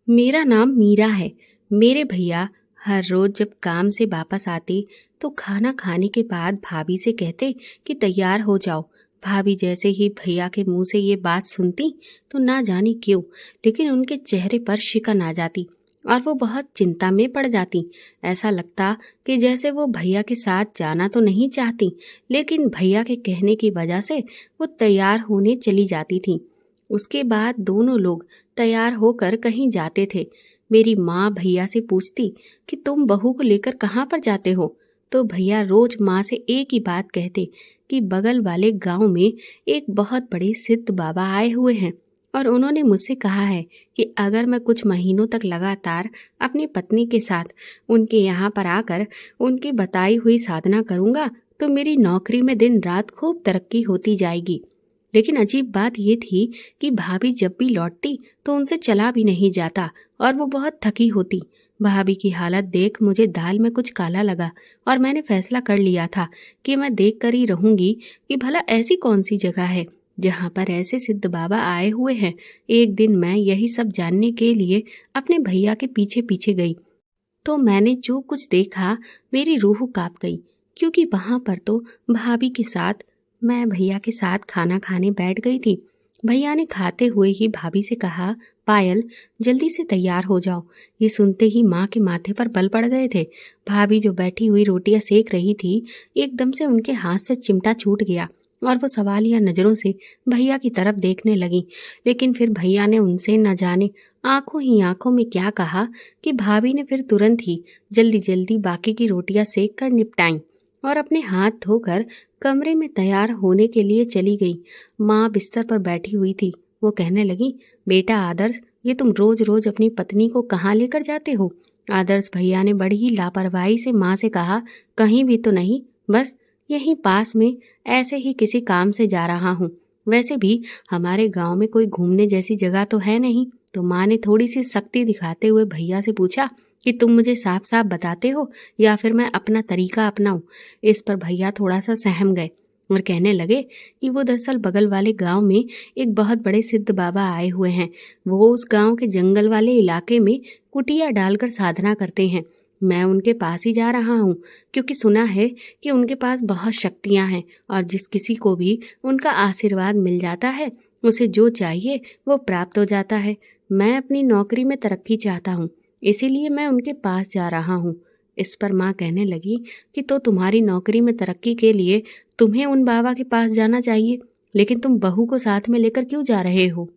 मेरा नाम मीरा है। मेरे भैया हर रोज जब काम से वापस आते तो खाना खाने के बाद भाभी से कहते कि तैयार हो जाओ। भाभी जैसे ही भैया के मुंह से ये बात सुनती तो ना जाने क्यों, लेकिन उनके चेहरे पर शिकन आ जाती और वो बहुत चिंता में पड़ जाती। ऐसा लगता कि जैसे वो भैया के साथ जाना तो नहीं चाहती, लेकिन भैया के कहने की वजह से वो तैयार होने चली जाती थी। उसके बाद दोनों लोग तैयार होकर कहीं जाते थे। मेरी माँ भैया से पूछती कि तुम बहू को लेकर कहाँ पर जाते हो, तो भैया रोज माँ से एक ही बात कहते कि बगल वाले गांव में एक बहुत बड़े सिद्ध बाबा आए हुए हैं और उन्होंने मुझसे कहा है कि अगर मैं कुछ महीनों तक लगातार अपनी पत्नी के साथ उनके यहाँ पर आकर उनकी बताई हुई साधना करूँगा तो मेरी नौकरी में दिन रात खूब तरक्की होती जाएगी। लेकिन अजीब बात ये थी कि भाभी जब भी लौटती तो उनसे चला भी नहीं जाता और वो बहुत थकी होती। भाभी की हालत देख मुझे दाल में कुछ काला लगा और मैंने फैसला कर लिया था कि मैं देख कर ही रहूंगी कि भला ऐसी कौन सी जगह है जहाँ पर ऐसे सिद्ध बाबा आए हुए हैं। एक दिन मैं यही सब जानने के लिए अपने भैया के पीछे पीछे गई, तो मैंने जो कुछ देखा मेरी रूह कांप गई, क्योंकि वहां पर तो भाभी के साथ मैं भैया के साथ खाना खाने बैठ गई थी। भैया ने खाते हुए ही भाभी से कहा, पायल जल्दी से तैयार हो जाओ। ये सुनते ही माँ के माथे पर बल पड़ गए थे। भाभी जो बैठी हुई रोटियां सेक रही थी, एकदम से उनके हाथ से चिमटा छूट गया और वो सवालिया नजरों से भैया की तरफ देखने लगी। लेकिन फिर भैया ने उनसे न जाने आंखों ही आंखों में क्या कहा कि भाभी ने फिर तुरंत ही जल्दी जल्दी बाकी की रोटियां सेक कर निपटाई और अपने हाथ धोकर कमरे में तैयार होने के लिए चली गई। माँ बिस्तर पर बैठी हुई थी। वो कहने लगी, बेटा आदर्श, ये तुम रोज रोज अपनी पत्नी को कहाँ लेकर जाते हो? आदर्श भैया ने बड़ी ही लापरवाही से माँ से कहा, कहीं भी तो नहीं, बस यहीं पास में ऐसे ही किसी काम से जा रहा हूँ। वैसे भी हमारे गांव में कोई घूमने जैसी जगह तो है नहीं। तो माँ ने थोड़ी सी सख्ती दिखाते हुए भैया से पूछा कि तुम मुझे साफ साफ बताते हो या फिर मैं अपना तरीका अपनाऊं। इस पर भैया थोड़ा सा सहम गए और कहने लगे कि वो दरअसल बगल वाले गांव में एक बहुत बड़े सिद्ध बाबा आए हुए हैं। वो उस गांव के जंगल वाले इलाके में कुटिया डालकर साधना करते हैं। मैं उनके पास ही जा रहा हूँ, क्योंकि सुना है कि उनके पास बहुत शक्तियाँ हैं और जिस किसी को भी उनका आशीर्वाद मिल जाता है उसे जो चाहिए वो प्राप्त हो जाता है। मैं अपनी नौकरी में तरक्की चाहता हूँ, इसीलिए मैं उनके पास जा रहा हूँ। इस पर माँ कहने लगी कि तो तुम्हारी नौकरी में तरक्की के लिए तुम्हें उन बाबा के पास जाना चाहिए, लेकिन तुम बहू को साथ में लेकर क्यों जा रहे हो?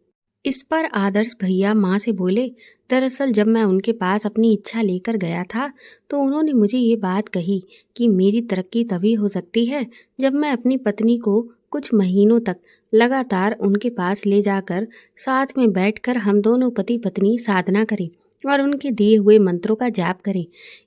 इस पर आदर्श भैया माँ से बोले, दरअसल जब मैं उनके पास अपनी इच्छा लेकर गया था तो उन्होंने मुझे ये बात कही कि मेरी तरक्की तभी हो सकती है जब मैं अपनी पत्नी को कुछ महीनों तक लगातार उनके पास ले जाकर साथ में बैठकर हम दोनों पति पत्नी साधना करें और उनके दिए हुए मंत्रों का जाप करें।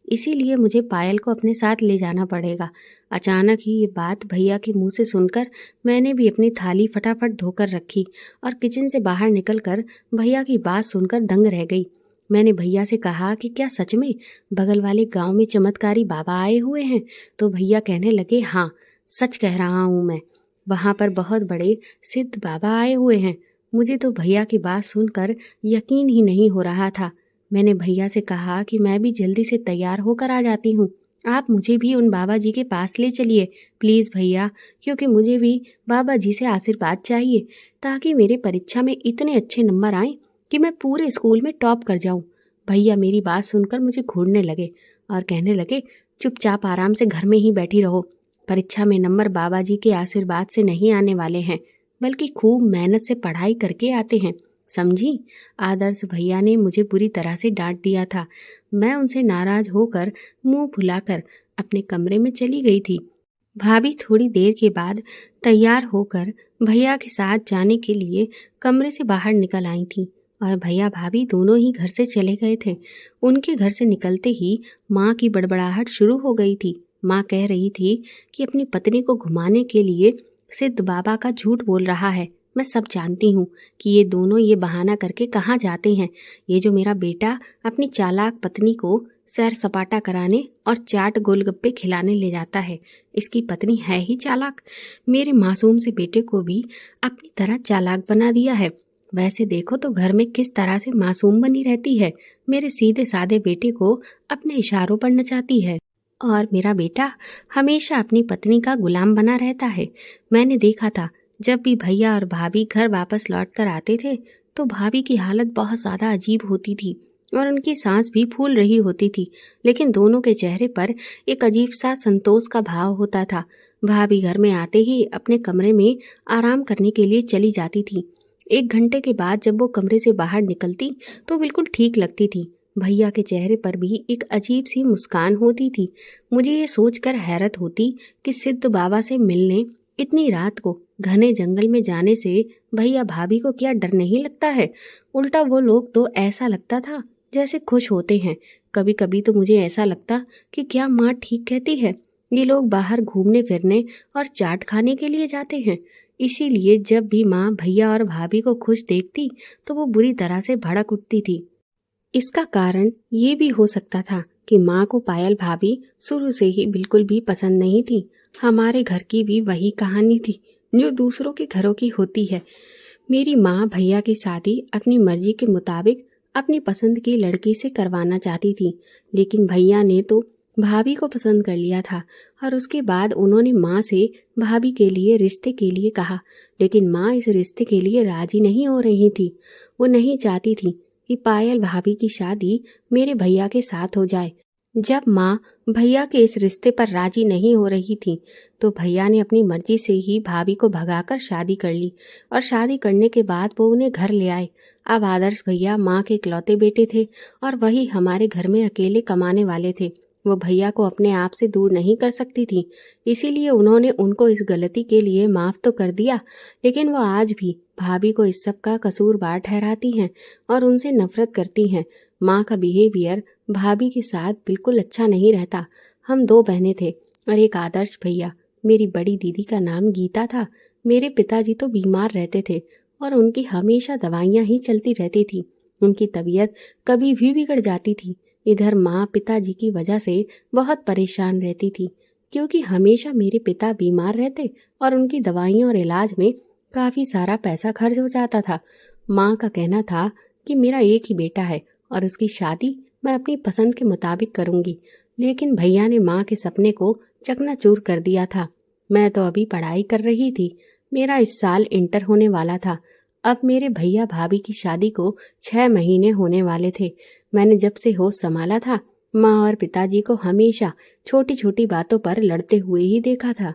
इसीलिए मुझे पायल को अपने साथ ले जाना पड़ेगा। अचानक ही ये बात भैया के मुंह से सुनकर मैंने भी अपनी थाली फटाफट धोकर रखी और किचन से बाहर निकलकर भैया की बात सुनकर दंग रह गई। मैंने भैया से कहा कि क्या सच में बगल वाले गांव में चमत्कारी बाबा आए हुए हैं? तो भैया कहने लगे, हाँ सच कह रहा हूँ मैं, वहाँ पर बहुत बड़े सिद्ध बाबा आए हुए हैं। मुझे तो भैया की बात सुनकर यकीन ही नहीं हो रहा था। मैंने भैया से कहा कि मैं भी जल्दी से तैयार होकर आ जाती हूँ, आप मुझे भी उन बाबा जी के पास ले चलिए प्लीज़ भैया, क्योंकि मुझे भी बाबा जी से आशीर्वाद चाहिए ताकि मेरे परीक्षा में इतने अच्छे नंबर आएं कि मैं पूरे स्कूल में टॉप कर जाऊं। भैया मेरी बात सुनकर मुझे घूरने लगे और कहने लगे, चुपचाप आराम से घर में ही बैठी रहो। परीक्षा में नंबर बाबा जी के आशीर्वाद से नहीं आने वाले हैं, बल्कि खूब मेहनत से पढ़ाई करके आते हैं, समझी? आदर्श भैया ने मुझे बुरी तरह से डांट दिया था। मैं उनसे नाराज होकर मुंह फुलाकर अपने कमरे में चली गई थी। भाभी थोड़ी देर के बाद तैयार होकर भैया के साथ जाने के लिए कमरे से बाहर निकल आई थी और भैया भाभी दोनों ही घर से चले गए थे। उनके घर से निकलते ही माँ की बड़बड़ाहट शुरू हो गई थी। माँ कह रही थी कि अपनी पत्नी को घुमाने के लिए सिद्ध बाबा का झूठ बोल रहा है। मैं सब जानती हूँ कि ये दोनों ये बहाना करके कहाँ जाते हैं। ये जो मेरा बेटा अपनी चालाक पत्नी को सैर सपाटा कराने और चाट गोलगप्पे खिलाने ले जाता है, इसकी पत्नी है ही चालाक। मेरे मासूम से बेटे को भी अपनी तरह चालाक बना दिया है। वैसे देखो तो घर में किस तरह से मासूम बनी रहती है। मेरे सीधे साधे बेटे को अपने इशारों पर नचाती है और मेरा बेटा हमेशा अपनी पत्नी का गुलाम बना रहता है। मैंने देखा था जब भी भैया और भाभी घर वापस लौट कर आते थे तो भाभी की हालत बहुत ज़्यादा अजीब होती थी और उनकी सांस भी फूल रही होती थी, लेकिन दोनों के चेहरे पर एक अजीब सा संतोष का भाव होता था। भाभी घर में आते ही अपने कमरे में आराम करने के लिए चली जाती थी। 1 घंटे के बाद जब वो कमरे से बाहर निकलती तो बिल्कुल ठीक लगती थी। भैया के चेहरे पर भी एक अजीब सी मुस्कान होती थी। मुझे ये सोचकर हैरत होती कि सिद्ध बाबा से मिलने इतनी रात को घने जंगल में जाने से भैया भाभी को क्या डर नहीं लगता है। उल्टा वो लोग तो ऐसा लगता था जैसे खुश होते हैं। कभी कभी तो मुझे ऐसा लगता कि क्या माँ ठीक कहती है, ये लोग बाहर घूमने फिरने और चाट खाने के लिए जाते हैं। इसीलिए जब भी माँ भैया और भाभी को खुश देखती तो वो बुरी तरह से भड़क उठती थी। इसका कारण ये भी हो सकता था कि माँ को पायल भाभी शुरू से ही बिल्कुल भी पसंद नहीं थी। हमारे घर की भी वही कहानी थी जो दूसरों के घरों की होती है। मेरी माँ भैया की शादी अपनी मर्जी के मुताबिक अपनी पसंद की लड़की से करवाना चाहती थी, लेकिन भैया ने तो भाभी को पसंद कर लिया था और उसके बाद उन्होंने माँ से भाभी के लिए रिश्ते के लिए कहा, लेकिन माँ इस रिश्ते के लिए राजी नहीं हो रही थी। वो नहीं चाहती थी कि पायल भाभी की शादी मेरे भैया के साथ हो जाए। जब माँ भैया के इस रिश्ते पर राजी नहीं हो रही थी तो भैया ने अपनी मर्जी से ही भाभी को भगाकर शादी कर ली और शादी करने के बाद वो उन्हें घर ले आए। अब आदर्श भैया माँ के इकलौते बेटे थे और वही हमारे घर में अकेले कमाने वाले थे। वो भैया को अपने आप से दूर नहीं कर सकती थी, इसीलिए उन्होंने उनको इस गलती के लिए माफ़ तो कर दिया, लेकिन वो आज भी भाभी को इस सब का कसूरवार ठहराती हैं और उनसे नफरत करती हैं। माँ का बिहेवियर भाभी के साथ बिल्कुल अच्छा नहीं रहता। हम 2 बहनें थे और एक आदर्श भैया। मेरी बड़ी दीदी का नाम गीता था। मेरे पिताजी तो बीमार रहते थे और उनकी हमेशा दवाइयाँ ही चलती रहती थी। उनकी तबीयत कभी भी बिगड़ जाती थी। इधर माँ पिताजी की वजह से बहुत परेशान रहती थी, क्योंकि हमेशा मेरे पिता बीमार रहते और उनकी दवाइयों और इलाज में काफ़ी सारा पैसा खर्च हो जाता था। माँ का कहना था कि मेरा एक ही बेटा है और उसकी शादी मैं अपनी पसंद के मुताबिक करूँगी, लेकिन भैया ने माँ के सपने को चकनाचूर कर दिया था। मैं तो अभी पढ़ाई कर रही थी। मेरा इस साल इंटर होने वाला था। अब मेरे भैया भाभी की शादी को 6 महीने होने वाले थे। मैंने जब से होश संभाला था माँ और पिताजी को हमेशा छोटी छोटी बातों पर लड़ते हुए ही देखा था।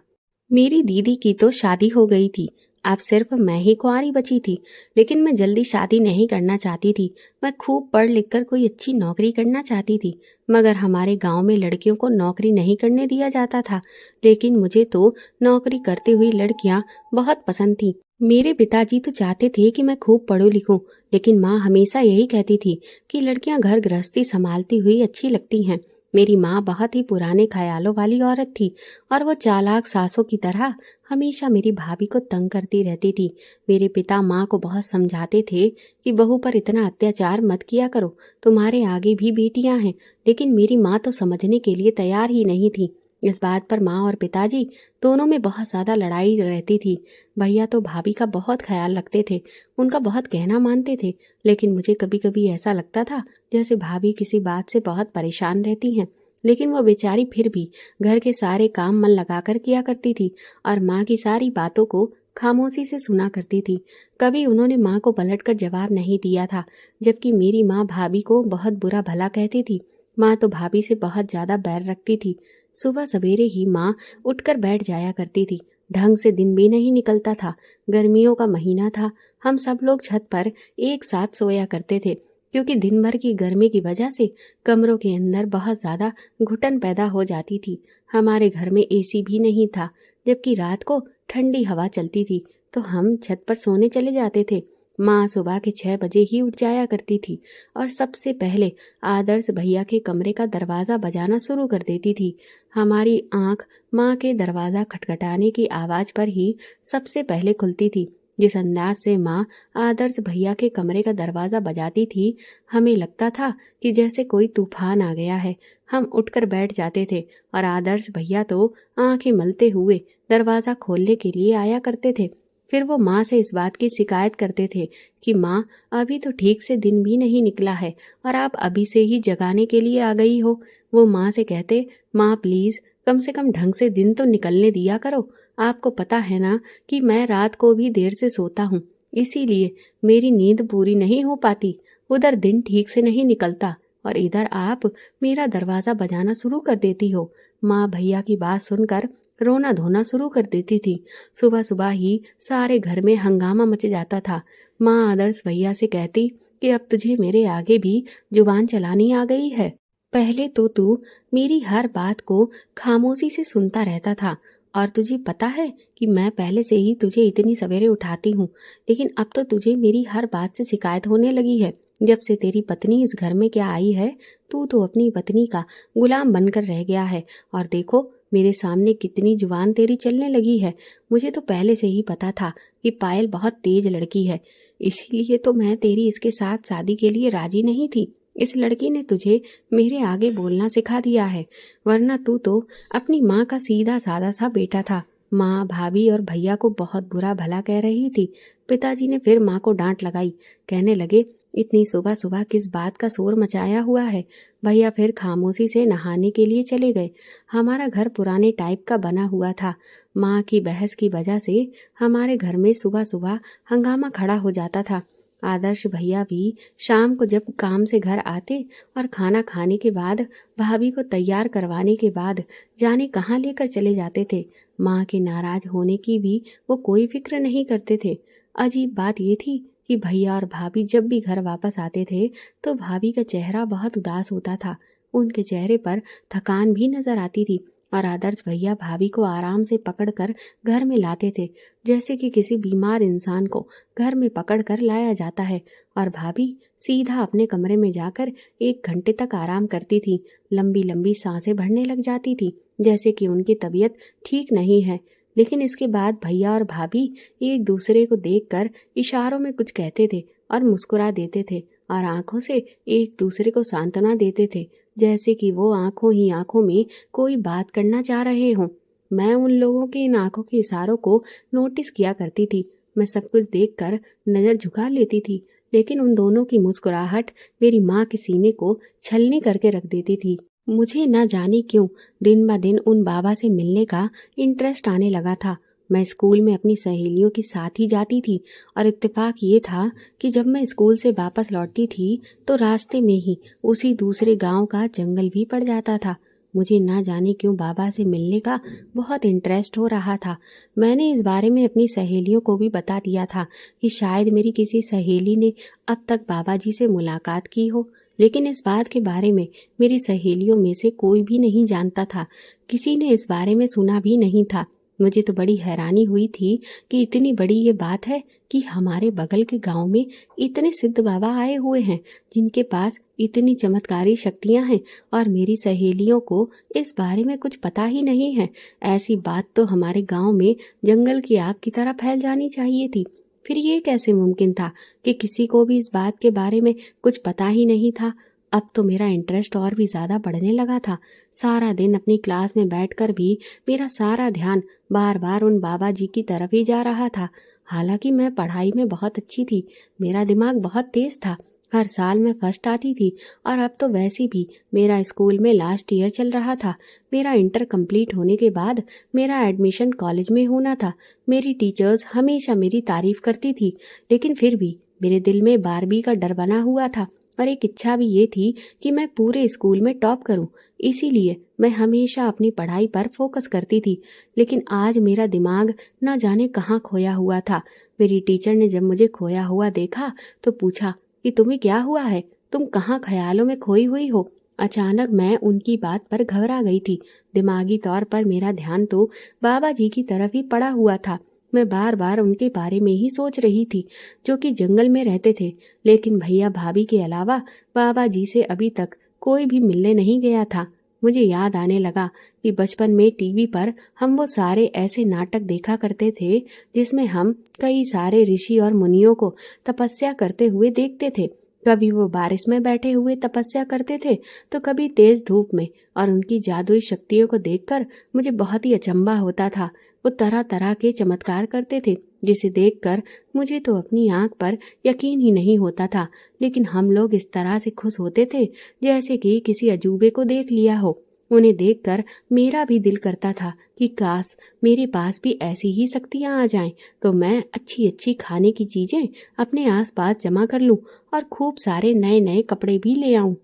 मेरी दीदी की तो शादी हो गई थी, अब सिर्फ मैं ही कुंवारी बची थी, लेकिन मैं जल्दी शादी नहीं करना चाहती थी। मैं खूब पढ़ लिख कर कोई अच्छी नौकरी करना चाहती थी, मगर हमारे गांव में लड़कियों को नौकरी नहीं करने दिया जाता था। लेकिन मुझे तो नौकरी करती हुई लड़कियां बहुत पसंद थी। मेरे पिताजी तो चाहते थे कि मैं खूब पढ़ूं लिखूं, लेकिन माँ हमेशा यही कहती थी कि लड़कियां घर गृहस्थी संभालती हुई अच्छी लगती हैं। मेरी माँ बहुत ही पुराने ख्यालों वाली औरत थी और वो चालाक सासों की तरह हमेशा मेरी भाभी को तंग करती रहती थी। मेरे पिता माँ को बहुत समझाते थे कि बहू पर इतना अत्याचार मत किया करो, तुम्हारे आगे भी बेटियां हैं, लेकिन मेरी माँ तो समझने के लिए तैयार ही नहीं थी। इस बात पर माँ और पिताजी दोनों में बहुत ज़्यादा लड़ाई रहती थी। भैया तो भाभी का बहुत ख्याल रखते थे, उनका बहुत कहना मानते थे, लेकिन मुझे कभी कभी ऐसा लगता था जैसे भाभी किसी बात से बहुत परेशान रहती हैं। लेकिन वो बेचारी फिर भी घर के सारे काम मन लगाकर किया करती थी और माँ की सारी बातों को खामोशी से सुना करती थी। कभी उन्होंने माँ को पलटकर जवाब नहीं दिया था, जबकि मेरी माँ भाभी को बहुत बुरा भला कहती थी। माँ तो भाभी से बहुत ज़्यादा बैर रखती थी। सुबह सवेरे ही माँ उठकर बैठ जाया करती थी। ढंग से दिन भी नहीं निकलता था। गर्मियों का महीना था। हम सब लोग छत पर एक साथ सोया करते थे, क्योंकि दिन भर की गर्मी की वजह से कमरों के अंदर बहुत ज़्यादा घुटन पैदा हो जाती थी। हमारे घर में एसी भी नहीं था, जबकि रात को ठंडी हवा चलती थी तो हम छत पर सोने चले जाते थे। माँ सुबह के 6 बजे ही उठ जाया करती थी और सबसे पहले आदर्श भैया के कमरे का दरवाज़ा बजाना शुरू कर देती थी। हमारी आँख माँ के दरवाज़ा खटखटाने की आवाज़ पर ही सबसे पहले खुलती थी। जिस अंदाज से माँ आदर्श भैया के कमरे का दरवाज़ा बजाती थी, हमें लगता था कि जैसे कोई तूफान आ गया है। हम उठकर बैठ जाते थे और आदर्श भैया तो आंखें मलते हुए दरवाज़ा खोलने के लिए आया करते थे। फिर वो माँ से इस बात की शिकायत करते थे कि माँ, अभी तो ठीक से दिन भी नहीं निकला है और आप अभी से ही जगाने के लिए आ गई हो। वो माँ से कहते, माँ प्लीज़ कम से कम ढंग से दिन तो निकलने दिया करो। आपको पता है ना कि मैं रात को भी देर से सोता हूँ, इसीलिए मेरी नींद पूरी नहीं हो पाती। उधर दिन ठीक से नहीं निकलता और इधर आप मेरा दरवाज़ा बजाना शुरू कर देती हो। माँ भैया की बात सुनकर रोना धोना शुरू कर देती थी। सुबह सुबह ही सारे घर में हंगामा मच जाता था। माँ आदर्श भैया से कहती कि अब तुझे मेरे आगे भी जुबान चलानी आ गई है। पहले तो तू मेरी हर बात को खामोशी से सुनता रहता था और तुझे पता है कि मैं पहले से ही तुझे इतनी सवेरे उठाती हूँ, लेकिन अब तो तुझे मेरी हर बात से शिकायत होने लगी है। जब से तेरी पत्नी इस घर में क्या आई है, तू तो अपनी पत्नी का गुलाम बनकर रह गया है। और देखो मेरे सामने कितनी जुबान तेरी चलने लगी है। मुझे तो पहले से ही पता था कि पायल बहुत तेज लड़की है, इसीलिए तो मैं तेरी इसके साथ शादी के लिए राजी नहीं थी। इस लड़की ने तुझे मेरे आगे बोलना सिखा दिया है, वरना तू तो अपनी माँ का सीधा साधा सा बेटा था। माँ भाभी और भैया को बहुत बुरा भला कह रही थी। पिताजी ने फिर माँ को डांट लगाई। कहने लगे, इतनी सुबह सुबह किस बात का शोर मचाया हुआ है। भैया फिर खामोशी से नहाने के लिए चले गए। हमारा घर पुराने टाइप का बना हुआ था। माँ की बहस की वजह से हमारे घर में सुबह सुबह हंगामा खड़ा हो जाता था। आदर्श भैया भी शाम को जब काम से घर आते और खाना खाने के बाद भाभी को तैयार करवाने के बाद जाने कहाँ लेकर चले जाते थे। माँ के नाराज होने की भी वो कोई फिक्र नहीं करते थे। अजीब बात ये थी कि भैया और भाभी जब भी घर वापस आते थे तो भाभी का चेहरा बहुत उदास होता था। उनके चेहरे पर थकान भी नजर आती थी और आदर्श भैया भाभी को आराम से पकड़कर घर में लाते थे, जैसे कि किसी बीमार इंसान को घर में पकड़कर लाया जाता है। और भाभी सीधा अपने कमरे में जाकर 1 घंटे तक आराम करती थी। लंबी लंबी सांसें भरने लग जाती थी, जैसे कि उनकी तबीयत ठीक नहीं है। लेकिन इसके बाद भैया और भाभी एक दूसरे को देखकर इशारों में कुछ कहते थे और मुस्कुरा देते थे और आंखों से एक दूसरे को सांत्वना देते थे, जैसे कि वो आंखों ही आंखों में कोई बात करना चाह रहे हों। मैं उन लोगों के इन आंखों के इशारों को नोटिस किया करती थी। मैं सब कुछ देखकर नजर झुका लेती थी, लेकिन उन दोनों की मुस्कुराहट मेरी माँ के सीने को छलनी करके रख देती थी। मुझे न जाने क्यों दिन ब दिन उन बाबा से मिलने का इंटरेस्ट आने लगा था। मैं स्कूल में अपनी सहेलियों के साथ ही जाती थी और इत्तेफाक ये था कि जब मैं स्कूल से वापस लौटती थी तो रास्ते में ही उसी दूसरे गांव का जंगल भी पड़ जाता था। मुझे ना जाने क्यों बाबा से मिलने का बहुत इंटरेस्ट हो रहा था। मैंने इस बारे में अपनी सहेलियों को भी बता दिया था कि शायद मेरी किसी सहेली ने अब तक बाबा जी से मुलाकात की हो, लेकिन इस बात के बारे में मेरी सहेलियों में से कोई भी नहीं जानता था। किसी ने इस बारे में सुना भी नहीं था। मुझे तो बड़ी हैरानी हुई थी कि इतनी बड़ी ये बात है कि हमारे बगल के गांव में इतने सिद्ध बाबा आए हुए हैं जिनके पास इतनी चमत्कारी शक्तियां हैं और मेरी सहेलियों को इस बारे में कुछ पता ही नहीं है। ऐसी बात तो हमारे गांव में जंगल की आग की तरह फैल जानी चाहिए थी। फिर ये कैसे मुमकिन था कि किसी को भी इस बात के बारे में कुछ पता ही नहीं था। अब तो मेरा इंटरेस्ट और भी ज़्यादा बढ़ने लगा था। सारा दिन अपनी क्लास में बैठकर भी मेरा सारा ध्यान बार बार उन बाबा जी की तरफ ही जा रहा था। हालांकि मैं पढ़ाई में बहुत अच्छी थी, मेरा दिमाग बहुत तेज था, हर साल मैं फर्स्ट आती थी और अब तो वैसे भी मेरा स्कूल में लास्ट ईयर चल रहा था। मेरा इंटर कंप्लीट होने के बाद मेरा एडमिशन कॉलेज में होना था। मेरी टीचर्स हमेशा मेरी तारीफ करती थी, लेकिन फिर भी मेरे दिल में 12वीं का डर बना हुआ था और एक इच्छा भी ये थी कि मैं पूरे स्कूल में टॉप करूं। इसीलिए मैं हमेशा अपनी पढ़ाई पर फोकस करती थी। लेकिन आज मेरा दिमाग न जाने कहाँ खोया हुआ था। मेरी टीचर ने जब मुझे खोया हुआ देखा तो पूछा कि तुम्हें क्या हुआ है, तुम कहाँ ख्यालों में खोई हुई हो। अचानक मैं उनकी बात पर घबरा गई थी। दिमागी तौर पर मेरा ध्यान तो बाबा जी की तरफ ही पड़ा हुआ था। मैं बार बार उनके बारे में ही सोच रही थी, जो कि जंगल में रहते थे। लेकिन भैया भाभी के अलावा बाबा जी से अभी तक कोई भी मिलने नहीं गया था। मुझे याद आने लगा कि बचपन में टीवी पर हम वो सारे ऐसे नाटक देखा करते थे जिसमें हम कई सारे ऋषि और मुनियों को तपस्या करते हुए देखते थे। कभी वो बारिश में बैठे हुए तपस्या करते थे तो कभी तेज धूप में, और उनकी जादुई शक्तियों को देखकर मुझे बहुत ही अचंभा होता था। वो तरह तरह के चमत्कार करते थे। जिसे देखकर मुझे तो अपनी आंख पर यकीन ही नहीं होता था। लेकिन हम लोग इस तरह से खुश होते थे जैसे कि किसी अजूबे को देख लिया हो। उन्हें देखकर मेरा भी दिल करता था कि काश मेरे पास भी ऐसी ही शक्तियां आ जाएं, तो मैं अच्छी अच्छी खाने की चीजें अपने आसपास जमा कर लूं और खूब सारे नए नए कपड़े भी ले आऊं।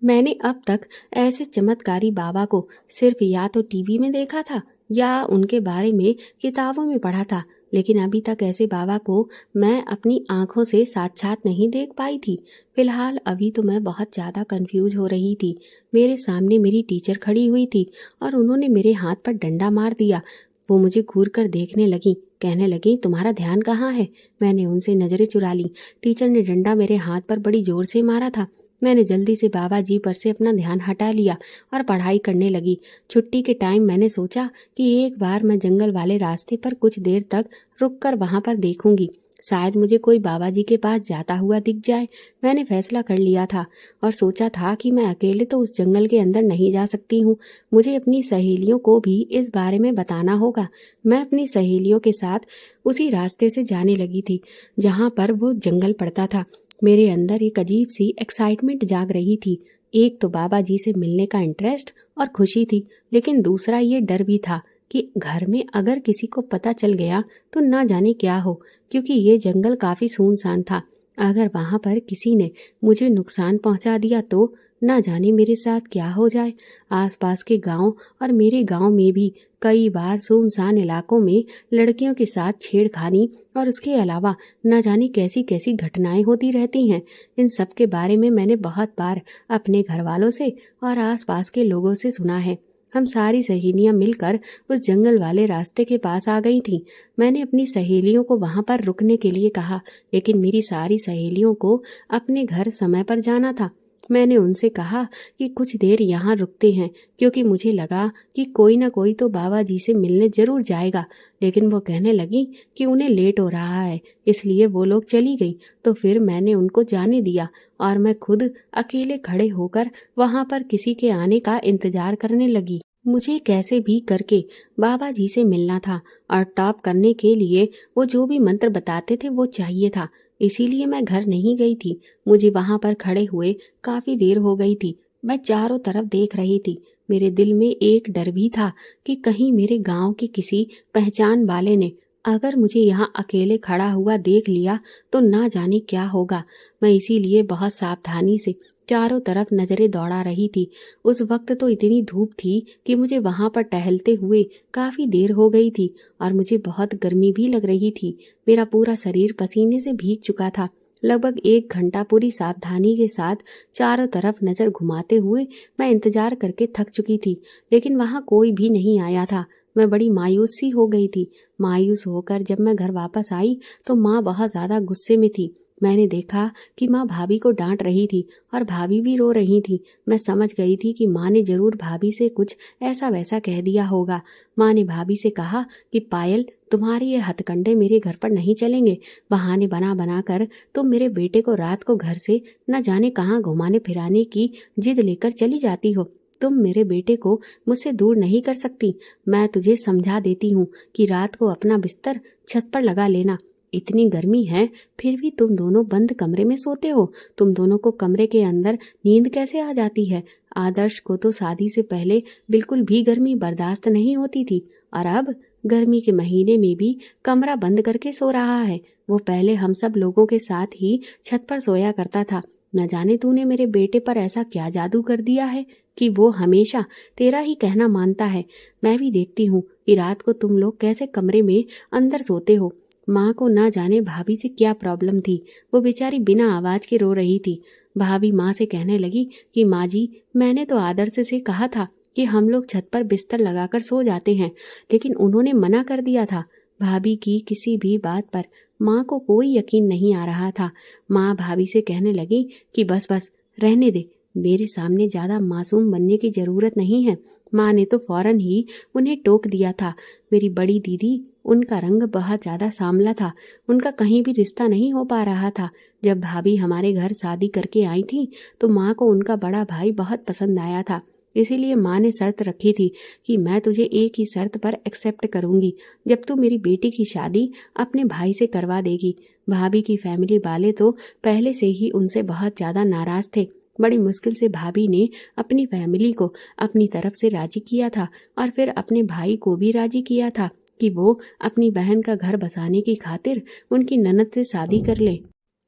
मैंने अब तक ऐसे चमत्कारी बाबा को सिर्फ या तो टीवी में देखा था या उनके बारे में किताबों में पढ़ा था, लेकिन अभी तक ऐसे बाबा को मैं अपनी आंखों से साक्षात नहीं देख पाई थी। फिलहाल अभी तो मैं बहुत ज़्यादा कंफ्यूज हो रही थी। मेरे सामने मेरी टीचर खड़ी हुई थी और उन्होंने मेरे हाथ पर डंडा मार दिया। वो मुझे घूर कर देखने लगी, कहने लगी, तुम्हारा ध्यान कहाँ है? मैंने उनसे नजरें चुरा ली। टीचर ने डंडा मेरे हाथ पर बड़ी जोर से मारा था। मैंने जल्दी से बाबा जी पर से अपना ध्यान हटा लिया और पढ़ाई करने लगी। छुट्टी के टाइम मैंने सोचा कि एक बार मैं जंगल वाले रास्ते पर कुछ देर तक रुककर वहां पर देखूंगी, शायद मुझे कोई बाबा जी के पास जाता हुआ दिख जाए। मैंने फैसला कर लिया था और सोचा था कि मैं अकेले तो उस जंगल के अंदर नहीं जा सकती हूँ, मुझे अपनी सहेलियों को भी इस बारे में बताना होगा। मैं अपनी सहेलियों के साथ उसी रास्ते से जाने लगी थी जहाँ पर वो जंगल पड़ता था। मेरे अंदर एक अजीब सी एक्साइटमेंट जाग रही थी। एक तो बाबा जी से मिलने का इंटरेस्ट और खुशी थी, लेकिन दूसरा ये डर भी था कि घर में अगर किसी को पता चल गया तो ना जाने क्या हो, क्योंकि ये जंगल काफी सुनसान था। अगर वहां पर किसी ने मुझे नुकसान पहुंचा दिया तो ना जाने मेरे साथ क्या हो जाए। आसपास के गांव और मेरे गांव में भी कई बार सुनसान इलाकों में लड़कियों के साथ छेड़खानी और उसके अलावा न जाने कैसी कैसी घटनाएं होती रहती हैं। इन सब के बारे में मैंने बहुत बार अपने घर वालों से और आसपास के लोगों से सुना है। हम सारी सहेलियां मिलकर उस जंगल वाले रास्ते के पास आ गई थीं। मैंने अपनी सहेलियों को वहां पर रुकने के लिए कहा, लेकिन मेरी सारी सहेलियों को अपने घर समय पर जाना था। मैंने उनसे कहा कि कुछ देर यहाँ रुकते हैं, क्योंकि मुझे लगा कि कोई ना कोई तो बाबा जी से मिलने जरूर जाएगा। लेकिन वो कहने लगी कि उन्हें लेट हो रहा है, इसलिए वो लोग चली गई। तो फिर मैंने उनको जाने दिया और मैं खुद अकेले खड़े होकर वहां पर किसी के आने का इंतजार करने लगी। मुझे कैसे भी करके बाबा जी से मिलना था और टॉप करने के लिए वो जो भी मंत्र बताते थे वो चाहिए था। इसीलिए मैं घर नहीं गई थी। मुझे वहां पर खड़े हुए काफी देर हो गई थी। मैं चारों तरफ देख रही थी। मेरे दिल में एक डर भी था कि कहीं मेरे गांव के किसी पहचान वाले ने अगर मुझे यहाँ अकेले खड़ा हुआ देख लिया तो ना जाने क्या होगा। मैं इसीलिए बहुत सावधानी से चारों तरफ नजरें दौड़ा रही थी। उस वक्त तो इतनी धूप थी कि मुझे वहां पर टहलते हुए काफी देर हो गई थी और मुझे बहुत गर्मी भी लग रही थी। मेरा पूरा शरीर पसीने से भीग चुका था। लगभग 1 घंटा पूरी सावधानी के साथ चारों तरफ नजर घुमाते हुए मैं इंतजार करके थक चुकी थी, लेकिन वहां कोई भी नहीं आया था। मैं बड़ी मायूस सी हो गई थी। मायूस होकर जब मैं घर वापस आई तो माँ बहुत ज्यादा गुस्से में थी। मैंने देखा कि माँ भाभी को डांट रही थी और भाभी भी रो रही थी। मैं समझ गई थी कि माँ ने जरूर भाभी से कुछ ऐसा वैसा कह दिया होगा। माँ ने भाभी से कहा कि पायल, तुम्हारे ये हथकंडे मेरे घर पर नहीं चलेंगे। बहाने बना बना कर तुम मेरे बेटे को रात को घर से न जाने कहाँ घुमाने फिराने की जिद लेकर चली जाती हो। तुम मेरे बेटे को मुझसे दूर नहीं कर सकती। मैं तुझे समझा देती हूँ कि रात को अपना बिस्तर छत पर लगा लेना। इतनी गर्मी है फिर भी तुम दोनों बंद कमरे में सोते हो। तुम दोनों को कमरे के अंदर नींद कैसे आ जाती है? आदर्श को तो शादी से पहले बिल्कुल भी गर्मी बर्दाश्त नहीं होती थी और अब गर्मी के महीने में भी कमरा बंद करके सो रहा है। वो पहले हम सब लोगों के साथ ही छत पर सोया करता था। न जाने तूने मेरे बेटे पर ऐसा क्या जादू कर दिया है कि वो हमेशा तेरा ही कहना मानता है। मैं भी देखती हूँ कि रात को तुम लोग कैसे कमरे में अंदर सोते हो। माँ को ना जाने भाभी से क्या प्रॉब्लम थी, वो बेचारी बिना आवाज के रो रही थी। भाभी माँ से कहने लगी कि माँ जी, मैंने तो आदर्श से कहा था कि हम लोग छत पर बिस्तर लगाकर सो जाते हैं, लेकिन उन्होंने मना कर दिया था। भाभी की किसी भी बात पर माँ को कोई यकीन नहीं आ रहा था। माँ भाभी से कहने लगी कि बस बस रहने दे, मेरे सामने ज्यादा मासूम बनने की जरूरत नहीं है। माँ ने तो फौरन ही उन्हें टोक दिया था। मेरी बड़ी दीदी, उनका रंग बहुत ज्यादा सांवला था, उनका कहीं भी रिश्ता नहीं हो पा रहा था। जब भाभी हमारे घर शादी करके आई थी तो माँ को उनका बड़ा भाई बहुत पसंद आया था। इसीलिए माँ ने शर्त रखी थी कि मैं तुझे एक ही शर्त पर एक्सेप्ट करूंगी, जब तू मेरी बेटी की शादी अपने भाई से करवा देगी। भाभी की फैमिली वाले तो पहले से ही उनसे बहुत ज़्यादा नाराज थे। बड़ी मुश्किल से भाभी ने अपनी फैमिली को अपनी तरफ से राजी किया था और फिर अपने भाई को भी राजी किया था कि वो अपनी बहन का घर बसाने की खातिर उनकी ननद से शादी कर ले।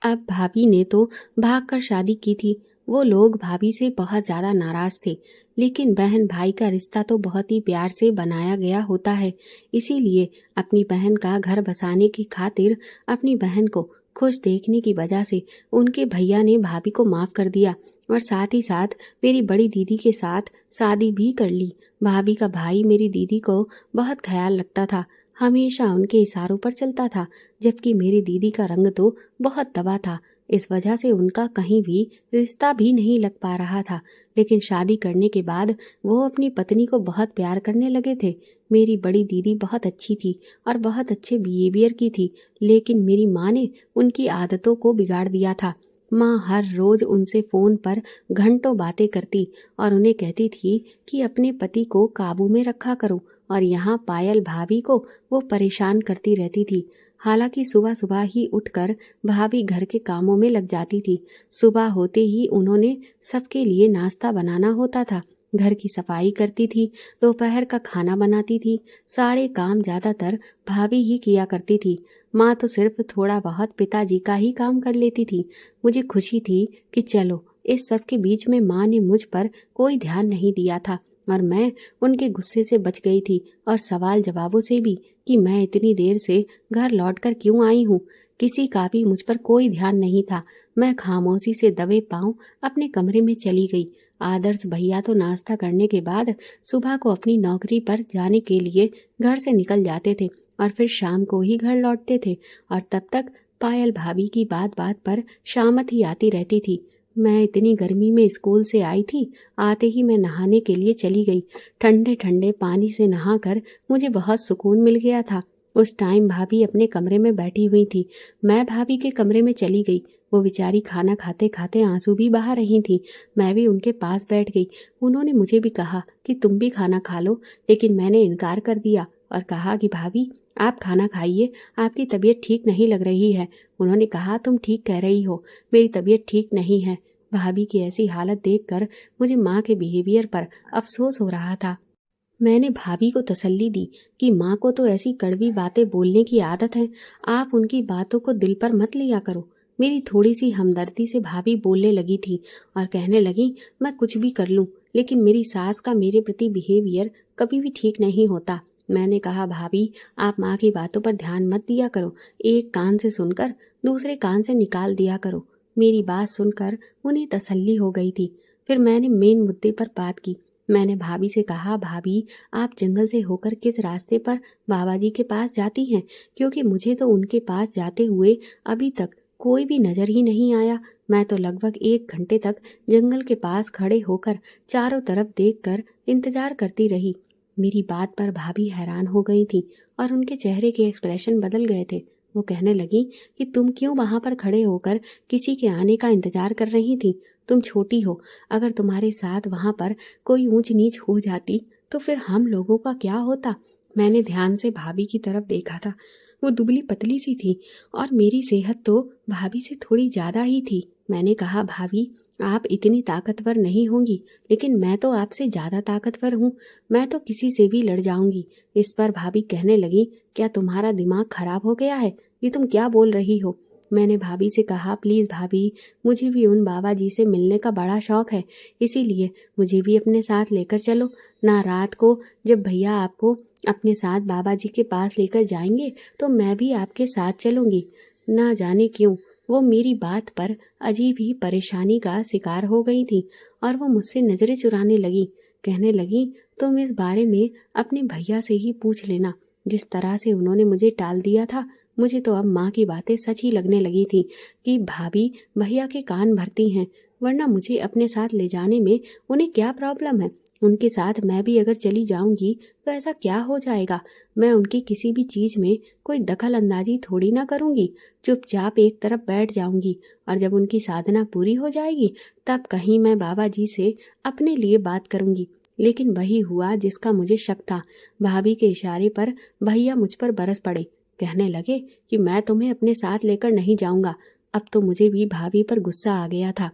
अब भाभी ने तो भाग कर शादी की थी। वो लोग भाभी से बहुत ज़्यादा नाराज थे, लेकिन बहन भाई का रिश्ता तो बहुत ही प्यार से बनाया गया होता है। इसीलिए अपनी बहन का घर बसाने की खातिर अपनी बहन को खुश देखने की वजह से उनके भैया ने भाभी को माफ़ कर दिया और साथ ही साथ मेरी बड़ी दीदी के साथ शादी भी कर ली। भाभी का भाई मेरी दीदी को बहुत ख्याल रखता था, हमेशा उनके इशारों पर चलता था, जबकि मेरी दीदी का रंग तो बहुत दबा था। इस वजह से उनका कहीं भी रिश्ता भी नहीं लग पा रहा था। लेकिन शादी करने के बाद वो अपनी पत्नी को बहुत प्यार करने लगे थे। मेरी बड़ी दीदी बहुत अच्छी थी और बहुत अच्छे बिहेवियर की थी, लेकिन मेरी माँ ने उनकी आदतों को बिगाड़ दिया था। माँ हर रोज उनसे फ़ोन पर घंटों बातें करती और उन्हें कहती थी कि अपने पति को काबू में रखा करो, और यहाँ पायल भाभी को वो परेशान करती रहती थी। हालांकि सुबह सुबह ही उठकर भाभी घर के कामों में लग जाती थी। सुबह होते ही उन्होंने सबके लिए नाश्ता बनाना होता था, घर की सफाई करती थी, दोपहर का खाना बनाती थी। सारे काम ज़्यादातर भाभी ही किया करती थी। माँ तो सिर्फ थोड़ा बहुत पिताजी का ही काम कर लेती थी। मुझे खुशी थी कि चलो, इस सब के बीच में माँ ने मुझ पर कोई ध्यान नहीं दिया था और मैं उनके गुस्से से बच गई थी और सवाल जवाबों से भी कि मैं इतनी देर से घर लौटकर क्यों आई हूँ। किसी का भी मुझ पर कोई ध्यान नहीं था। मैं खामोशी से दबे पांव अपने कमरे में चली गई। आदर्श भैया तो नाश्ता करने के बाद सुबह को अपनी नौकरी पर जाने के लिए घर से निकल जाते थे और फिर शाम को ही घर लौटते थे, और तब तक पायल भाभी की बात बात पर शामत ही आती रहती थी। मैं इतनी गर्मी में स्कूल से आई थी, आते ही मैं नहाने के लिए चली गई। ठंडे ठंडे पानी से नहाकर मुझे बहुत सुकून मिल गया था। उस टाइम भाभी अपने कमरे में बैठी हुई थी। मैं भाभी के कमरे में चली गई। वो बेचारी खाना खाते खाते आंसू भी बहा रही थी। मैं भी उनके पास बैठ गई। उन्होंने मुझे भी कहा कि तुम भी खाना खा लो, लेकिन मैंने इनकार कर दिया और कहा कि भाभी आप खाना खाइए, आपकी तबीयत ठीक नहीं लग रही है। उन्होंने कहा तुम ठीक कह रही हो, मेरी तबीयत ठीक नहीं है। भाभी की ऐसी हालत देखकर मुझे माँ के बिहेवियर पर अफसोस हो रहा था। मैंने भाभी को तसल्ली दी कि माँ को तो ऐसी कड़वी बातें बोलने की आदत है, आप उनकी बातों को दिल पर मत लिया करो। मेरी थोड़ी सी हमदर्दी से भाभी बोलने लगी थी और कहने लगी मैं कुछ भी कर लूँ, लेकिन मेरी सास का मेरे प्रति बिहेवियर कभी भी ठीक नहीं होता। मैंने कहा भाभी आप माँ की बातों पर ध्यान मत दिया करो, एक कान से सुनकर दूसरे कान से निकाल दिया करो। मेरी बात सुनकर उन्हें तसल्ली हो गई थी। फिर मैंने मेन मुद्दे पर बात की। मैंने भाभी से कहा भाभी आप जंगल से होकर किस रास्ते पर बाबा जी के पास जाती हैं, क्योंकि मुझे तो उनके पास जाते हुए अभी तक कोई भी नजर ही नहीं आया। मैं तो लगभग 1 घंटे तक जंगल के पास खड़े होकर चारों तरफ देखकर इंतजार करती रही। मेरी बात पर भाभी हैरान हो गई थी और उनके चेहरे के एक्सप्रेशन बदल गए थे। वो कहने लगी कि तुम क्यों वहां पर खड़े होकर किसी के आने का इंतजार कर रही थी? तुम छोटी हो, अगर तुम्हारे साथ वहां पर कोई ऊंच नीच हो जाती तो फिर हम लोगों का क्या होता? मैंने ध्यान से भाभी की तरफ देखा था। वो दुबली पतली सी थी और मेरी सेहत तो भाभी से थोड़ी ज्यादा ही थी। मैंने कहा भाभी आप इतनी ताकतवर नहीं होंगी, लेकिन मैं तो आपसे ज्यादा ताकतवर हूँ, मैं तो किसी से भी लड़ जाऊंगी। इस पर भाभी कहने लगी क्या तुम्हारा दिमाग खराब हो गया है? ये तुम क्या बोल रही हो? मैंने भाभी से कहा प्लीज़ भाभी, मुझे भी उन बाबा जी से मिलने का बड़ा शौक है, इसीलिए मुझे भी अपने साथ लेकर चलो ना। रात को जब भैया आपको अपने साथ बाबा जी के पास लेकर जाएंगे तो मैं भी आपके साथ चलूंगी। ना जाने क्यों वो मेरी बात पर अजीब ही परेशानी का शिकार हो गई थी और वो मुझसे नजरें चुराने लगी। कहने लगी तुम इस बारे में अपने भैया से ही पूछ लेना। जिस तरह से उन्होंने मुझे टाल दिया था, मुझे तो अब माँ की बातें सच ही लगने लगी थी कि भाभी भैया के कान भरती हैं, वरना मुझे अपने साथ ले जाने में उन्हें क्या प्रॉब्लम है? उनके साथ मैं भी अगर चली जाऊंगी तो ऐसा क्या हो जाएगा? मैं उनकी किसी भी चीज में कोई दखल अंदाजी थोड़ी ना करूंगी। चुपचाप एक तरफ बैठ जाऊंगी और जब उनकी साधना पूरी हो जाएगी तब कहीं मैं बाबा जी से अपने लिए बात करूंगी। लेकिन वही हुआ जिसका मुझे शक था। भाभी के इशारे पर भैया मुझ पर बरस पड़े। कहने लगे कि मैं तुम्हें अपने साथ लेकर नहीं जाऊंगा। अब तो मुझे भी भाभी पर गुस्सा आ गया था।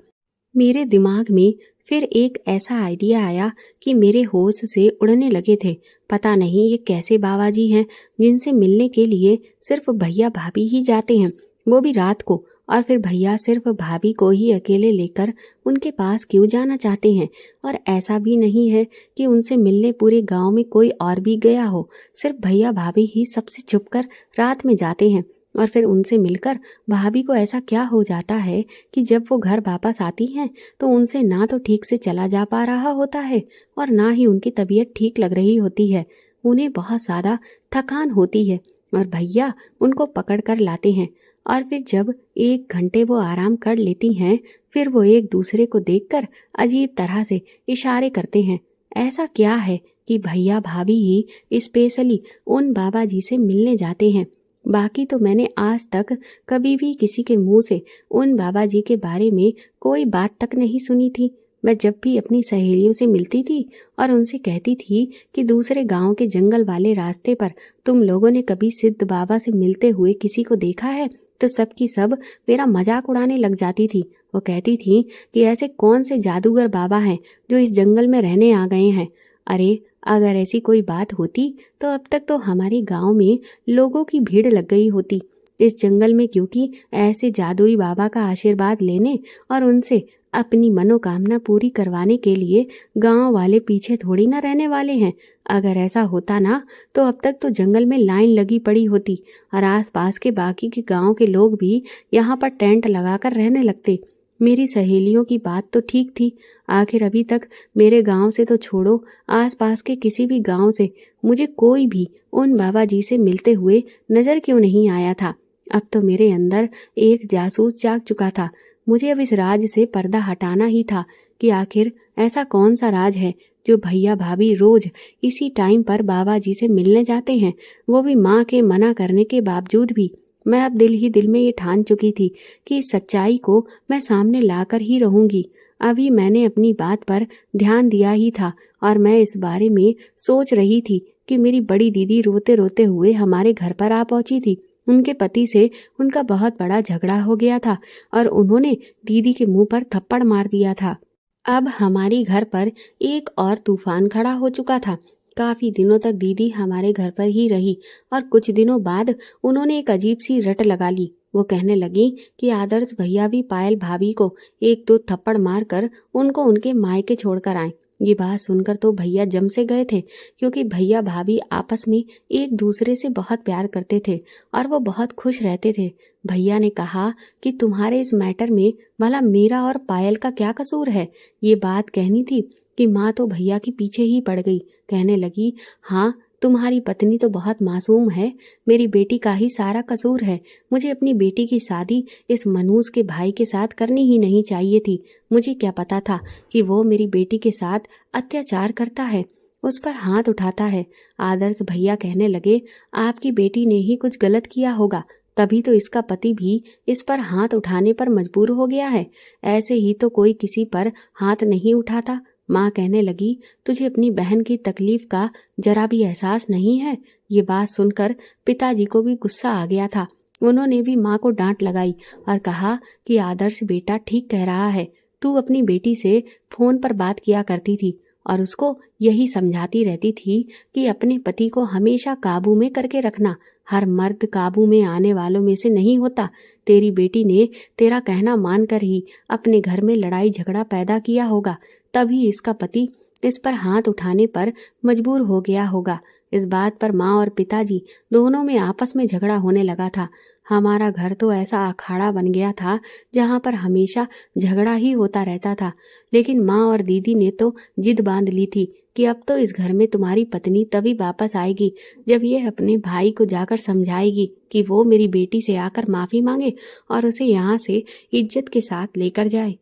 मेरे दिमाग में फिर एक ऐसा आइडिया आया कि मेरे होश से उड़ने लगे थे। पता नहीं ये कैसे बाबा जी हैं जिनसे मिलने के लिए सिर्फ भैया भाभी ही जाते हैं, वो भी रात को। और फिर भैया सिर्फ भाभी को ही अकेले लेकर उनके पास क्यों जाना चाहते हैं? और ऐसा भी नहीं है कि उनसे मिलने पूरे गांव में कोई और भी गया हो, सिर्फ भैया भाभी ही सबसे छुपकर रात में जाते हैं। और फिर उनसे मिलकर भाभी को ऐसा क्या हो जाता है कि जब वो घर वापस आती हैं तो उनसे ना तो ठीक से चला जा पा रहा होता है और ना ही उनकी तबीयत ठीक लग रही होती है। उन्हें बहुत ज़्यादा थकान होती है और भैया उनको पकड़ कर लाते हैं। और फिर जब 1 घंटे वो आराम कर लेती हैं फिर वो एक दूसरे को देखकर अजीब तरह से इशारे करते हैं। ऐसा क्या है कि भैया भाभी ही स्पेशली उन बाबा जी से मिलने जाते हैं? बाकी तो मैंने आज तक कभी भी किसी के मुंह से उन बाबा जी के बारे में कोई बात तक नहीं सुनी थी। मैं जब भी अपनी सहेलियों से मिलती थी और उनसे कहती थी कि दूसरे गांव के जंगल वाले रास्ते पर तुम लोगों ने कभी सिद्ध बाबा से मिलते हुए किसी को देखा है, तो सब की सब मेरा मजाक उड़ाने लग जाती थी। वो कहती थी कि ऐसे कौन से जादूगर बाबा हैं जो इस जंगल में रहने आ गए हैं। अरे अगर ऐसी कोई बात होती तो अब तक तो हमारे गांव में लोगों की भीड़ लग गई होती इस जंगल में, क्योंकि ऐसे जादुई बाबा का आशीर्वाद लेने और उनसे अपनी मनोकामना पूरी करवाने के लिए गांव वाले पीछे थोड़ी ना रहने वाले हैं। अगर ऐसा होता ना तो अब तक तो जंगल में लाइन लगी पड़ी होती और आसपास के बाकी के गांव के लोग भी यहाँ पर टेंट लगाकर रहने लगते। मेरी सहेलियों की बात तो ठीक थी। आखिर अभी तक मेरे गांव से तो छोड़ो, आसपास के किसी भी गांव से मुझे कोई भी उन बाबा जी से मिलते हुए नजर क्यों नहीं आया था? अब तो मेरे अंदर एक जासूस जाग चुका था। मुझे अब इस राज से पर्दा हटाना ही था कि आखिर ऐसा कौन सा राज है जो भैया भाभी रोज इसी टाइम पर बाबा जी से मिलने जाते हैं, वो भी माँ के मना करने के बावजूद भी। मैं अब दिल ही दिल में ये ठान चुकी थी कि इस सच्चाई को मैं सामने लाकर ही रहूंगी। अभी मैंने अपनी बात पर ध्यान दिया ही था और मैं इस बारे में सोच रही थी कि मेरी बड़ी दीदी रोते रोते हुए हमारे घर पर आ पहुंची थी। उनके पति से उनका बहुत बड़ा झगड़ा हो गया था और उन्होंने दीदी के मुंह पर थप्पड़ मार दिया था। अब हमारी घर पर एक और तूफान खड़ा हो चुका था। काफी दिनों तक दीदी हमारे घर पर ही रही और कुछ दिनों बाद उन्होंने एक अजीब सी रट लगा ली। वो कहने लगी कि आदर्श भैया भी पायल भाभी को 1-2 थप्पड़ मारकर उनको उनके मायके छोड़कर आए। ये बात सुनकर तो भैया जम से गए थे, क्योंकि भैया भाभी आपस में एक दूसरे से बहुत प्यार करते थे और वो बहुत खुश रहते थे। भैया ने कहा कि तुम्हारे इस मैटर में भला मेरा और पायल का क्या कसूर है? ये बात कहनी थी कि माँ तो भैया के पीछे ही पड़ गई। कहने लगी, हाँ तुम्हारी पत्नी तो बहुत मासूम है, मेरी बेटी का ही सारा कसूर है। मुझे अपनी बेटी की शादी इस मनूस के भाई के साथ करनी ही नहीं चाहिए थी। मुझे क्या पता था कि वो मेरी बेटी के साथ अत्याचार करता है, उस पर हाथ उठाता है। आदर्श भैया कहने लगे, आपकी बेटी ने ही कुछ गलत किया होगा, तभी तो इसका पति भी इस पर हाथ उठाने पर मजबूर हो गया है। ऐसे ही तो कोई किसी पर हाथ नहीं उठाता। माँ कहने लगी, तुझे अपनी बहन की तकलीफ का जरा भी एहसास नहीं है? ये बात सुनकर पिताजी को भी गुस्सा आ गया था। उन्होंने भी माँ को डांट लगाई और कहा कि आदर्श बेटा ठीक कह रहा है। तू अपनी बेटी से फोन पर बात किया करती थी और उसको यही समझाती रहती थी कि अपने पति को हमेशा काबू में करके रखना। हर मर्द काबू में आने वालों में से नहीं होता। तेरी बेटी ने तेरा कहना मानकर ही अपने घर में लड़ाई झगड़ा पैदा किया होगा, तभी इसका पति इस पर हाथ उठाने पर मजबूर हो गया होगा। इस बात पर माँ और पिताजी दोनों में आपस में झगड़ा होने लगा था। हमारा घर तो ऐसा अखाड़ा बन गया था जहाँ पर हमेशा झगड़ा ही होता रहता था। लेकिन माँ और दीदी ने तो जिद बांध ली थी कि अब तो इस घर में तुम्हारी पत्नी तभी वापस आएगी जब ये अपने भाई को जाकर समझाएगी कि वो मेरी बेटी से आकर माफी मांगे और उसे यहाँ से इज्जत के साथ लेकर जाए।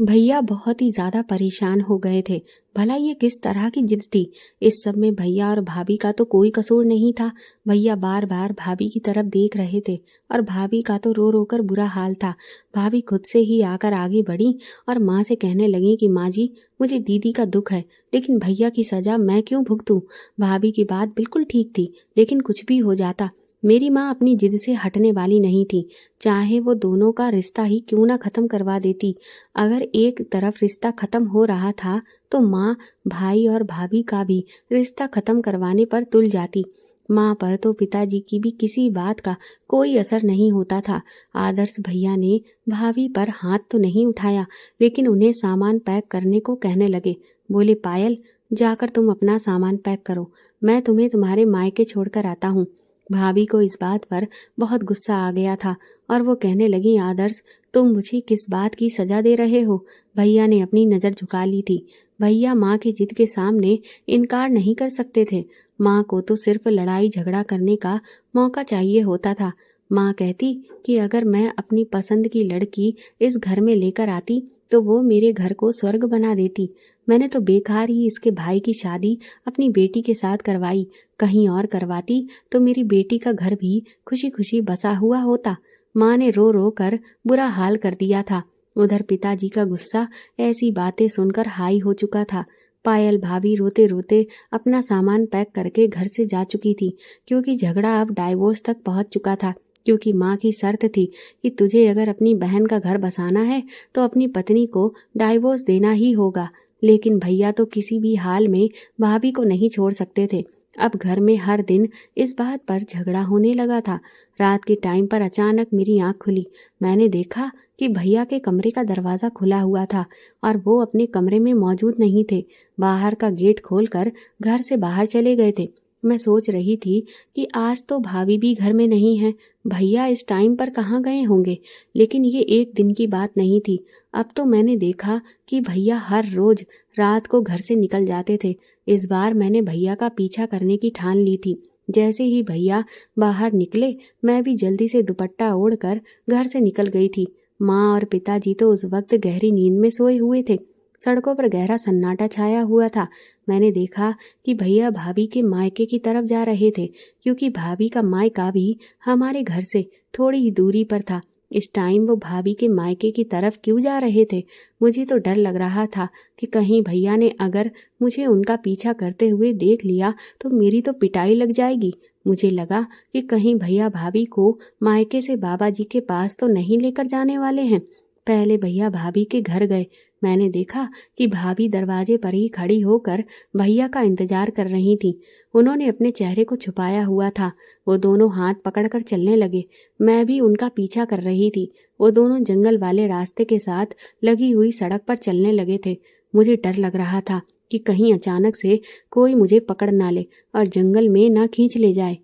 भैया बहुत ही ज़्यादा परेशान हो गए थे। भला ये किस तरह की जिद थी? इस सब में भैया और भाभी का तो कोई कसूर नहीं था। भैया बार बार भाभी की तरफ देख रहे थे और भाभी का तो रो रो कर बुरा हाल था। भाभी खुद से ही आकर आगे बढ़ी और माँ से कहने लगी कि माँ जी, मुझे दीदी का दुख है, लेकिन भैया की सज़ा मैं क्यों भुगतूं? भाभी की बात बिल्कुल ठीक थी, लेकिन कुछ भी हो जाता, मेरी माँ अपनी जिद से हटने वाली नहीं थी। चाहे वो दोनों का रिश्ता ही क्यों ना ख़त्म करवा देती। अगर एक तरफ रिश्ता ख़त्म हो रहा था तो माँ, भाई और भाभी का भी रिश्ता ख़त्म करवाने पर तुल जाती। माँ पर तो पिताजी की भी किसी बात का कोई असर नहीं होता था। आदर्श भैया ने भाभी पर हाथ तो नहीं उठाया, लेकिन उन्हें सामान पैक करने को कहने लगे। बोले, पायल, जाकर तुम अपना सामान पैक करो, मैं तुम्हें तुम्हारे मायके छोड़कर आता हूँ। भाभी को इस बात पर बहुत गुस्सा आ गया था और वो कहने लगी, आदर्श, तुम मुझे किस बात की सजा दे रहे हो? भैया ने अपनी नज़र झुका ली थी। भैया माँ की जिद के सामने इनकार नहीं कर सकते थे। माँ को तो सिर्फ लड़ाई झगड़ा करने का मौका चाहिए होता था। माँ कहती कि अगर मैं अपनी पसंद की लड़की इस घर में लेकर आती तो वो मेरे घर को स्वर्ग बना देती। मैंने तो बेकार ही इसके भाई की शादी अपनी बेटी के साथ करवाई। कहीं और करवाती तो मेरी बेटी का घर भी खुशी खुशी बसा हुआ होता। माँ ने रो रो कर बुरा हाल कर दिया था। उधर पिताजी का गुस्सा ऐसी बातें सुनकर हाई हो चुका था। पायल भाभी रोते रोते अपना सामान पैक करके घर से जा चुकी थी, क्योंकि झगड़ा अब डाइवोर्स तक पहुंच चुका था। क्योंकि माँ की शर्त थी कि तुझे अगर अपनी बहन का घर बसाना है तो अपनी पत्नी को डाइवोर्स देना ही होगा। लेकिन भैया तो किसी भी हाल में भाभी को नहीं छोड़ सकते थे। अब घर में हर दिन इस बात पर झगड़ा होने लगा था। रात के टाइम पर अचानक मेरी आंख खुली। मैंने देखा कि भैया के कमरे का दरवाज़ा खुला हुआ था और वो अपने कमरे में मौजूद नहीं थे। बाहर का गेट खोलकर घर से बाहर चले गए थे। मैं सोच रही थी कि आज तो भाभी भी घर में नहीं है, भैया इस टाइम पर कहाँ गए होंगे। लेकिन ये एक दिन की बात नहीं थी। अब तो मैंने देखा कि भैया हर रोज रात को घर से निकल जाते थे। इस बार मैंने भैया का पीछा करने की ठान ली थी। जैसे ही भैया बाहर निकले, मैं भी जल्दी से दुपट्टा ओढ़कर घर से निकल गई थी। माँ और पिताजी तो उस वक्त गहरी नींद में सोए हुए थे। सड़कों पर गहरा सन्नाटा छाया हुआ था। मैंने देखा कि भैया भाभी के मायके की तरफ जा रहे थे, क्योंकि भाभी का मायका भी हमारे घर से थोड़ी ही दूरी पर था। इस टाइम वो भाभी के मायके की तरफ क्यों जा रहे थे? मुझे तो डर लग रहा था कि कहीं भैया ने अगर मुझे उनका पीछा करते हुए देख लिया तो मेरी तो पिटाई लग जाएगी। मुझे लगा कि कहीं भैया भाभी को मायके से बाबा जी के पास तो नहीं लेकर जाने वाले हैं। पहले भैया भाभी के घर गए। मैंने देखा कि भाभी दरवाजे पर ही खड़ी होकर भैया का इंतजार कर रही थी। उन्होंने अपने चेहरे को छुपाया हुआ था। वो दोनों हाथ पकड़कर चलने लगे। मैं भी उनका पीछा कर रही थी। वो दोनों जंगल वाले रास्ते के साथ लगी हुई सड़क पर चलने लगे थे। मुझे डर लग रहा था कि कहीं अचानक से कोई मुझे पकड़ ना ले और जंगल में ना खींच ले जाए।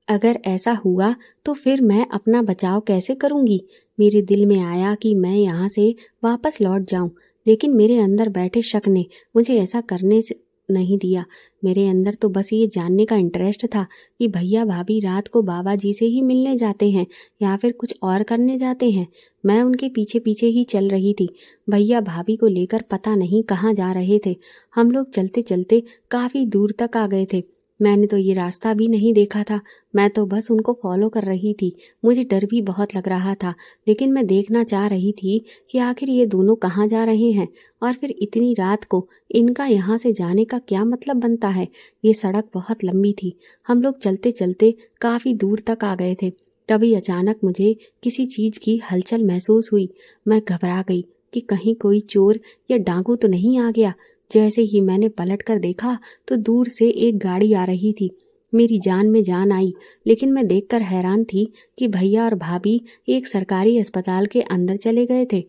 अगर ऐसा हुआ तो फिर मैं अपना बचाव कैसे करूंगी? मेरे दिल में आया कि मैं यहाँ से वापस लौट जाऊं, लेकिन मेरे अंदर बैठे शक ने मुझे ऐसा करने से नहीं दिया। मेरे अंदर तो बस ये जानने का इंटरेस्ट था कि भैया भाभी रात को बाबा जी से ही मिलने जाते हैं या फिर कुछ और करने जाते हैं। मैं उनके पीछे पीछे ही चल रही थी। भैया भाभी को लेकर पता नहीं कहाँ जा रहे थे। हम लोग चलते चलते काफ़ी दूर तक आ गए थे। मैंने तो ये रास्ता भी नहीं देखा था। मैं तो बस उनको फॉलो कर रही थी। मुझे डर भी बहुत लग रहा था, लेकिन मैं देखना चाह रही थी कि आखिर ये दोनों कहाँ जा रहे हैं और फिर इतनी रात को इनका यहाँ से जाने का क्या मतलब बनता है। ये सड़क बहुत लंबी थी। हम लोग चलते चलते काफ़ी दूर तक आ गए थे। तभी अचानक मुझे किसी चीज़ की हलचल महसूस हुई। मैं घबरा गई कि कहीं कोई चोर या डाकू तो नहीं आ गया। जैसे ही मैंने पलट कर देखा तो दूर से एक गाड़ी आ रही थी। मेरी जान में जान आई, लेकिन मैं देखकर हैरान थी कि भैया और भाभी एक सरकारी अस्पताल के अंदर चले गए थे।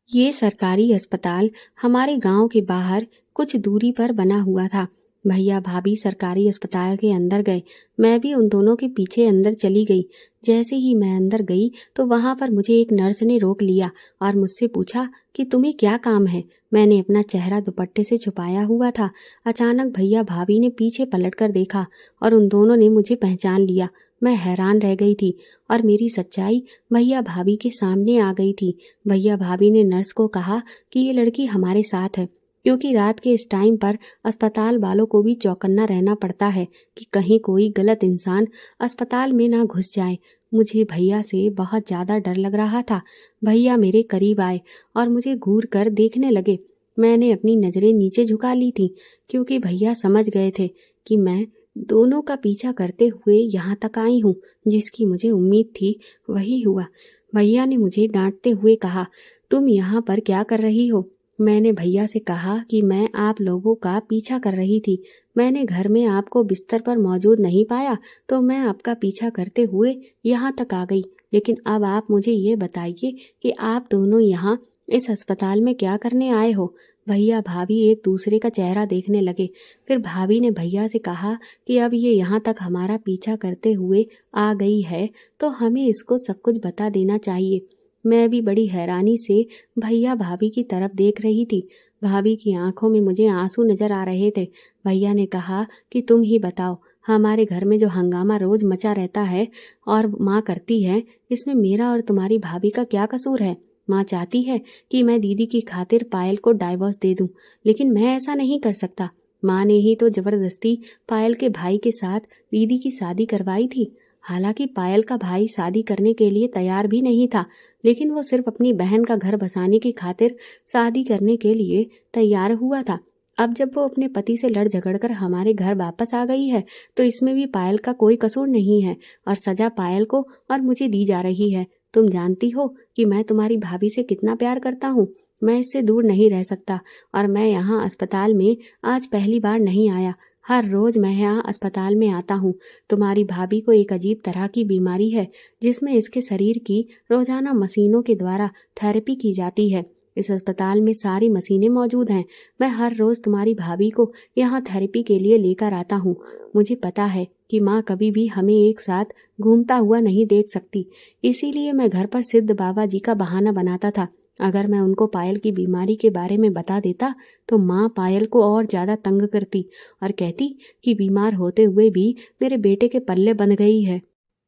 ये सरकारी अस्पताल हमारे गांव के बाहर कुछ दूरी पर बना हुआ था। भैया भाभी सरकारी अस्पताल के अंदर गए। मैं भी उन दोनों के पीछे अंदर चली गई। जैसे ही मैं अंदर गई तो वहां पर मुझे एक नर्स ने रोक लिया और मुझसे पूछा कि तुम्हें क्या काम है। मैंने अपना चेहरा दुपट्टे से छुपाया हुआ था। अचानक भैया भाभी ने पीछे पलट कर देखा और उन दोनों ने मुझे पहचान लिया। मैं हैरान रह गई थी और मेरी सच्चाई भैया भाभी के सामने आ गई थी। भैया भाभी ने नर्स को कहा कि ये लड़की हमारे साथ है, क्योंकि रात के इस टाइम पर अस्पताल वालों को भी चौकन्ना रहना पड़ता है कि कहीं कोई गलत इंसान अस्पताल में ना घुस जाए। मुझे भैया से बहुत ज़्यादा डर लग रहा था। भैया मेरे करीब आए और मुझे घूर कर देखने लगे। मैंने अपनी नज़रें नीचे झुका ली थी, क्योंकि भैया समझ गए थे कि मैं दोनों का पीछा करते हुए यहाँ तक आई हूँ। जिसकी मुझे उम्मीद थी वही हुआ। भैया ने मुझे डांटते हुए कहा, तुम यहाँ पर क्या कर रही हो? मैंने भैया से कहा कि मैं आप लोगों का पीछा कर रही थी। मैंने घर में आपको बिस्तर पर मौजूद नहीं पाया तो मैं आपका पीछा करते हुए यहाँ तक आ गई। लेकिन अब आप मुझे ये बताइए कि आप दोनों यहाँ इस अस्पताल में क्या करने आए हो? भैया भाभी एक दूसरे का चेहरा देखने लगे। फिर भाभी ने भैया से कहा कि अब ये यहाँ तक हमारा पीछा करते हुए आ गई है तो हमें इसको सब कुछ बता देना चाहिए। मैं भी बड़ी हैरानी से भैया भाभी की तरफ देख रही थी। भाभी की आंखों में मुझे आंसू नजर आ रहे थे। भैया ने कहा कि तुम ही बताओ, हमारे घर में जो हंगामा रोज मचा रहता है और माँ करती है, इसमें मेरा और तुम्हारी भाभी का क्या कसूर है? माँ चाहती है कि मैं दीदी की खातिर पायल को डाइवोर्स दे दूं, लेकिन मैं ऐसा नहीं कर सकता। माँ ने ही तो जबरदस्ती पायल के भाई के साथ दीदी की शादी करवाई थी। हालांकि पायल का भाई शादी करने के लिए तैयार भी नहीं था, लेकिन वो सिर्फ अपनी बहन का घर बसाने की खातिर शादी करने के लिए तैयार हुआ था। अब जब वो अपने पति से लड़ झगड़ कर हमारे घर वापस आ गई है तो इसमें भी पायल का कोई कसूर नहीं है और सजा पायल को और मुझे दी जा रही है। तुम जानती हो कि मैं तुम्हारी भाभी से कितना प्यार करता हूँ। मैं इससे दूर नहीं रह सकता और मैं यहाँ अस्पताल में आज पहली बार नहीं आया। हर रोज मैं यहाँ अस्पताल में आता हूँ। तुम्हारी भाभी को एक अजीब तरह की बीमारी है जिसमें इसके शरीर की रोजाना मशीनों के द्वारा थेरेपी की जाती है। इस अस्पताल में सारी मशीनें मौजूद हैं। मैं हर रोज तुम्हारी भाभी को यहाँ थेरेपी के लिए लेकर आता हूँ। मुझे पता है कि माँ कभी भी हमें एक साथ घूमता हुआ नहीं देख सकती, इसीलिए मैं घर पर सिद्ध बाबा जी का बहाना बनाता था। अगर मैं उनको पायल की बीमारी के बारे में बता देता तो माँ पायल को और ज़्यादा तंग करती और कहती कि बीमार होते हुए भी मेरे बेटे के पल्ले बंध गई है।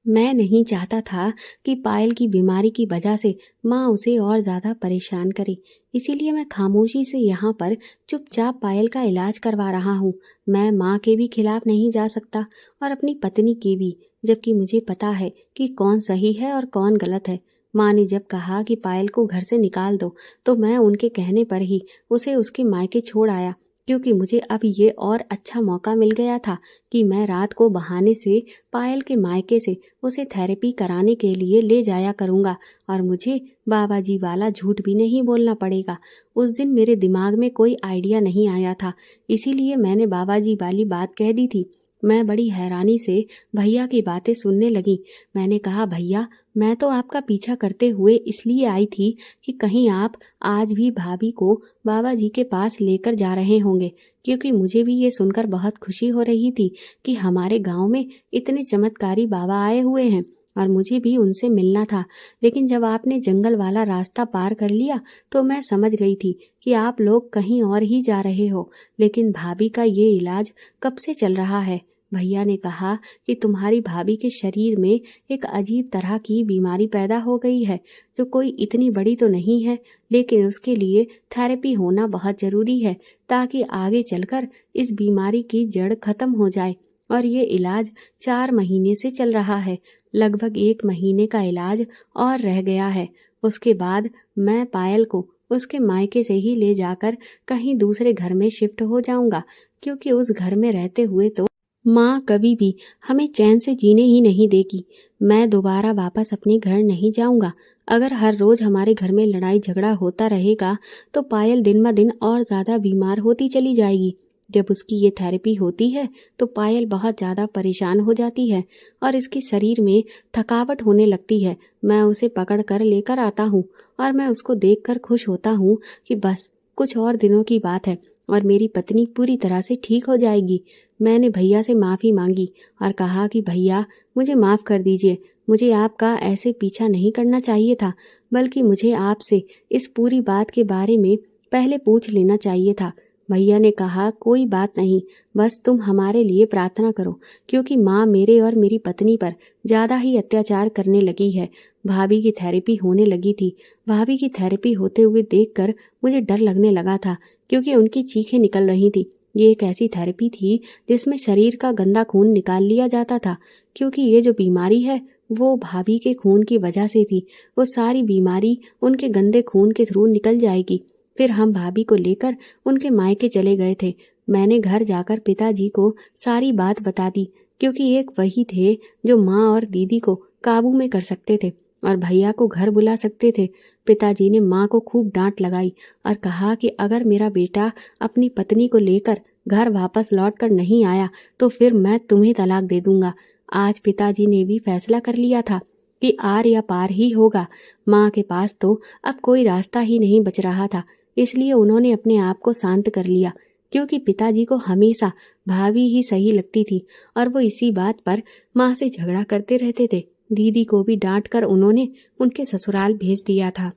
मैं नहीं चाहता था कि पायल की बीमारी की वजह से माँ उसे और ज़्यादा परेशान करे, इसीलिए मैं खामोशी से यहाँ पर चुपचाप पायल का इलाज करवा रहा हूँ। मैं माँ के भी खिलाफ नहीं जा सकता और अपनी पत्नी के भी, जबकि मुझे पता है कि कौन सही है और कौन गलत है। माँ ने जब कहा कि पायल को घर से निकाल दो तो मैं उनके कहने पर ही उसे उसके मायके छोड़ आया, क्योंकि मुझे अब ये और अच्छा मौका मिल गया था कि मैं रात को बहाने से पायल के मायके से उसे थेरेपी कराने के लिए ले जाया करूँगा और मुझे बाबा जी वाला झूठ भी नहीं बोलना पड़ेगा। उस दिन मेरे दिमाग में कोई आइडिया नहीं आया था, इसीलिए मैंने बाबा जी वाली बात कह दी थी। मैं बड़ी हैरानी से भैया की बातें सुनने लगी। मैंने कहा, भैया मैं तो आपका पीछा करते हुए इसलिए आई थी कि कहीं आप आज भी भाभी को बाबा जी के पास लेकर जा रहे होंगे, क्योंकि मुझे भी ये सुनकर बहुत खुशी हो रही थी कि हमारे गांव में इतने चमत्कारी बाबा आए हुए हैं और मुझे भी उनसे मिलना था। लेकिन जब आपने जंगल वाला रास्ता पार कर लिया तो मैं समझ गई थी कि आप लोग कहीं और ही जा रहे हो। लेकिन भाभी का ये इलाज कब से चल रहा है? भैया ने कहा कि तुम्हारी भाभी के शरीर में एक अजीब तरह की बीमारी पैदा हो गई है, जो कोई इतनी बड़ी तो नहीं है, लेकिन उसके लिए थेरेपी होना बहुत ज़रूरी है ताकि आगे चलकर इस बीमारी की जड़ खत्म हो जाए। और ये इलाज 4 महीने से चल रहा है। लगभग 1 महीने का इलाज और रह गया है। उसके बाद मैं पायल को उसके मायके से ही ले जाकर कहीं दूसरे घर में शिफ्ट हो जाऊंगा, क्योंकि उस घर में रहते हुए तो माँ कभी भी हमें चैन से जीने ही नहीं देगी। मैं दोबारा वापस अपने घर नहीं जाऊंगा। अगर हर रोज हमारे घर में लड़ाई झगड़ा होता रहेगा तो पायल दिन ब दिन और ज़्यादा बीमार होती चली जाएगी। जब उसकी ये थेरेपी होती है तो पायल बहुत ज़्यादा परेशान हो जाती है और इसके शरीर में थकावट होने लगती है। मैं उसे पकड़ कर लेकर आता हूँ और मैं उसको देखकर खुश होता हूँ कि बस कुछ और दिनों की बात है और मेरी पत्नी पूरी तरह से ठीक हो जाएगी। मैंने भैया से माफ़ी मांगी और कहा कि भैया मुझे माफ़ कर दीजिए। मुझे आपका ऐसे पीछा नहीं करना चाहिए था, बल्कि मुझे आपसे इस पूरी बात के बारे में पहले पूछ लेना चाहिए था। भैया ने कहा, कोई बात नहीं, बस तुम हमारे लिए प्रार्थना करो, क्योंकि माँ मेरे और मेरी पत्नी पर ज़्यादा ही अत्याचार करने लगी है। भाभी की थेरेपी होने लगी थी। भाभी की थेरेपी होते हुए देखकर मुझे डर लगने लगा था, क्योंकि उनकी चीखें निकल रही थी। ये एक ऐसी थेरेपी थी जिसमें शरीर का गंदा खून निकाल लिया जाता था, क्योंकि ये जो बीमारी है वो भाभी के खून की वजह से थी। वो सारी बीमारी उनके गंदे खून के थ्रू निकल जाएगी। फिर हम भाभी को लेकर उनके मायके चले गए थे। मैंने घर जाकर पिताजी को सारी बात बता दी, क्योंकि एक वही थे जो माँ और दीदी को काबू में कर सकते थे और भैया को घर बुला सकते थे। पिताजी ने माँ को खूब डांट लगाई और कहा कि अगर मेरा बेटा अपनी पत्नी को लेकर घर वापस लौट कर नहीं आया तो फिर मैं तुम्हें तलाक दे दूंगा। आज पिताजी ने भी फैसला कर लिया था कि आर या पार ही होगा। माँ के पास तो अब कोई रास्ता ही नहीं बच रहा था, इसलिए उन्होंने अपने आप को शांत कर लिया, क्योंकि पिताजी को हमेशा भाभी ही सही लगती थी और वो इसी बात पर माँ से झगड़ा करते रहते थे। दीदी को भी डांट कर उन्होंने उनके ससुराल भेज दिया था।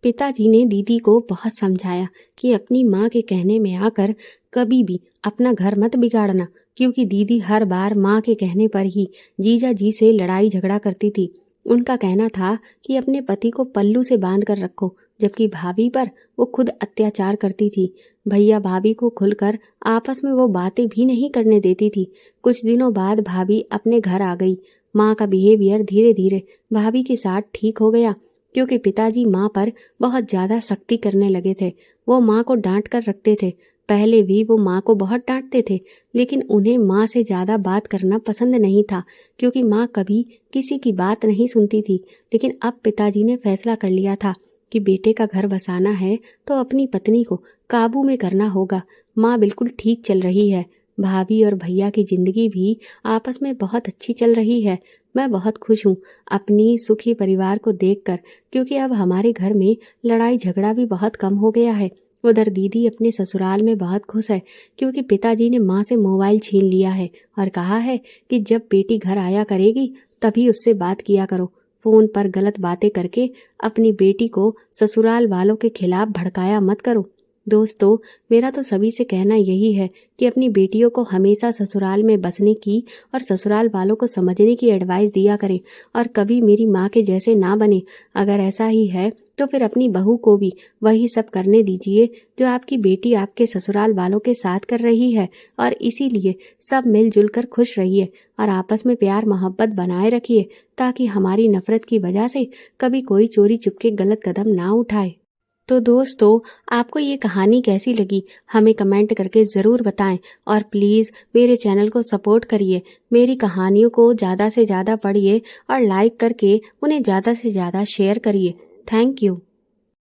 पिताजी ने दीदी को बहुत समझाया कि अपनी माँ के कहने में आकर कभी भी अपना घर मत बिगाड़ना, क्योंकि दीदी हर बार माँ के कहने पर ही जीजा जी से लड़ाई झगड़ा करती थी। उनका कहना था कि अपने पति को पल्लू से बांध कर रखो, जबकि भाभी पर वो खुद अत्याचार करती थी। भैया भाभी को खुलकर आपस में वो बातें भी नहीं करने देती थी। कुछ दिनों बाद भाभी अपने घर आ गई। माँ का बिहेवियर धीरे धीरे भाभी के साथ ठीक हो गया, क्योंकि पिताजी माँ पर बहुत ज़्यादा सख्ती करने लगे थे। वो माँ को डांट कर रखते थे। पहले भी वो माँ को बहुत डांटते थे, लेकिन उन्हें माँ से ज़्यादा बात करना पसंद नहीं था, क्योंकि माँ कभी किसी की बात नहीं सुनती थी। लेकिन अब पिताजी ने फैसला कर लिया था कि बेटे का घर बसाना है तो अपनी पत्नी को काबू में करना होगा। माँ बिल्कुल ठीक चल रही है। भाभी और भैया की जिंदगी भी आपस में बहुत अच्छी चल रही है। मैं बहुत खुश हूँ अपनी सुखी परिवार को देखकर, क्योंकि अब हमारे घर में लड़ाई झगड़ा भी बहुत कम हो गया है। उधर दीदी अपने ससुराल में बहुत खुश है, क्योंकि पिताजी ने माँ से मोबाइल छीन लिया है और कहा है कि जब बेटी घर आया करेगी तभी उससे बात किया करो। फ़ोन पर गलत बातें करके अपनी बेटी को ससुराल वालों के खिलाफ भड़काया मत करो। दोस्तों, मेरा तो सभी से कहना यही है कि अपनी बेटियों को हमेशा ससुराल में बसने की और ससुराल वालों को समझने की एडवाइस दिया करें और कभी मेरी माँ के जैसे ना बने। अगर ऐसा ही है तो फिर अपनी बहू को भी वही सब करने दीजिए जो आपकी बेटी आपके ससुराल वालों के साथ कर रही है, और इसीलिए सब मिलजुल कर खुश रहिए और आपस में प्यार मोहब्बत बनाए रखिए, ताकि हमारी नफरत की वजह से कभी कोई चोरी चुपके गलत कदम ना उठाए। तो दोस्तों, आपको ये कहानी कैसी लगी हमें कमेंट करके ज़रूर बताएं और प्लीज़ मेरे चैनल को सपोर्ट करिए। मेरी कहानियों को ज़्यादा से ज़्यादा पढ़िए और लाइक करके उन्हें ज़्यादा से ज़्यादा शेयर करिए। Thank you.